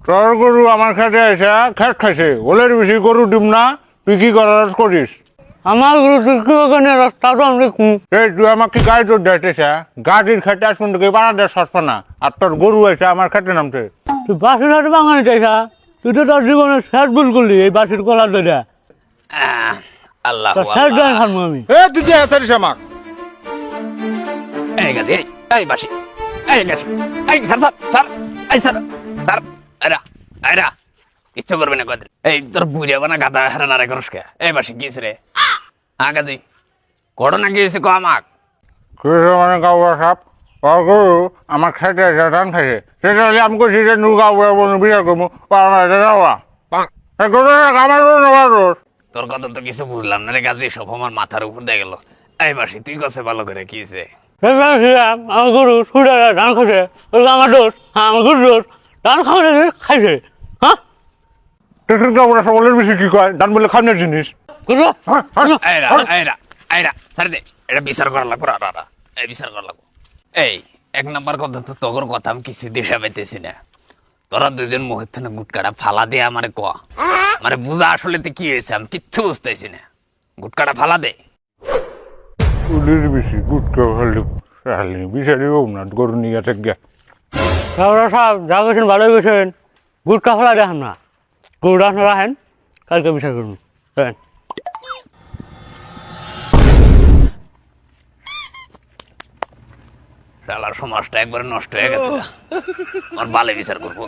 তোর গরু আমার খেতে এসে খেট খাইছে, ওলের বেশি গরু দিম না, তুই কি করার করিস? আমার গরু তুই কি ওখানে রাস্তা তো আমি দেখুন। এই তুই আমাকে গাড়ি তোর দিতেছে, গাড়ির খেতে আসুন তোকে বাড়া দেয় সস্পা না, আর তোর গরু এসে আমার খেতে নামছে। তুই বাসির হাটে বাঙালি চাইছা, তুই তো তোর জীবনে শেষ ভুল করলি এই বাসির কলার ধরে। আল্লাহ তোর শেষ গান খাবো আমি। এ তুই যে আসারিস আমাক। এই গেছে এই বাসি এই গেছে এই স্যার স্যার স্যার এই স্যার স্যার আরা আরা কিচ্ছু করবে না কদিন। এই তোর বুড়ে বানা গাদা হারা নারে করস কে? এই বাসি গিয়েছে রে আগে তুই ঘটনা গিয়েছে ক আমাক। মানে গাউয়া সাপ, তোর গরু আমার খেতে এসে ধান খাইছে, সেটা হলে আমি কইছি যে নু গাউয়া বলে বিচার করবো, আমার এটা যাওয়া গরুটা আমার গরু না তোর। তোর কথা তো কিছু বুঝলাম না রে গাজি, সব আমার মাথার উপর দিয়ে গেল। এই বাসি তুই কাছে ভালো করে কিছে? আমার গরু ছুটে ধান খাইছে, ওগুলো আমার দোষ। হ্যাঁ আমার গরু দোষ, ধান খাওয়ালে খাইছে। হ্যাঁ টেকন গাউয়া সব ওলের বেশি কি কয়, ধান বলে খাওয়ানোর জিনিস। গরু আইরা আইরা আইরা ছাড় দে, এটা বিচার করা লাগবো। রারা এই বিচার করা লাগবো। এই এক নাম্বার কথা তো তোর কথা আমি কিছু দিশা পাইতেছি না। তোরা দুজন মুহূর্ত না গুটকাটা ফালা দিয়ে আমারে ক, মানে বুঝা আসলে তো কি হয়েছে আমি কিচ্ছু বুঝতেছি না। গুটকাটা ফালা দে। ওলের বেশি গুটকা খালি খালি বিচারি হোক না, গরু নিয়ে থেকে ওরা সব যা গেছেন ভালোই গেছেন, গুটকা ফেলা দেখেন না, গরু রাখেন রাখেন, কালকে বিচার করুন। হ্যাঁ শালার সমাজটা একবারে নষ্ট হয়ে গেছে। আমার বালে বিচার করবো।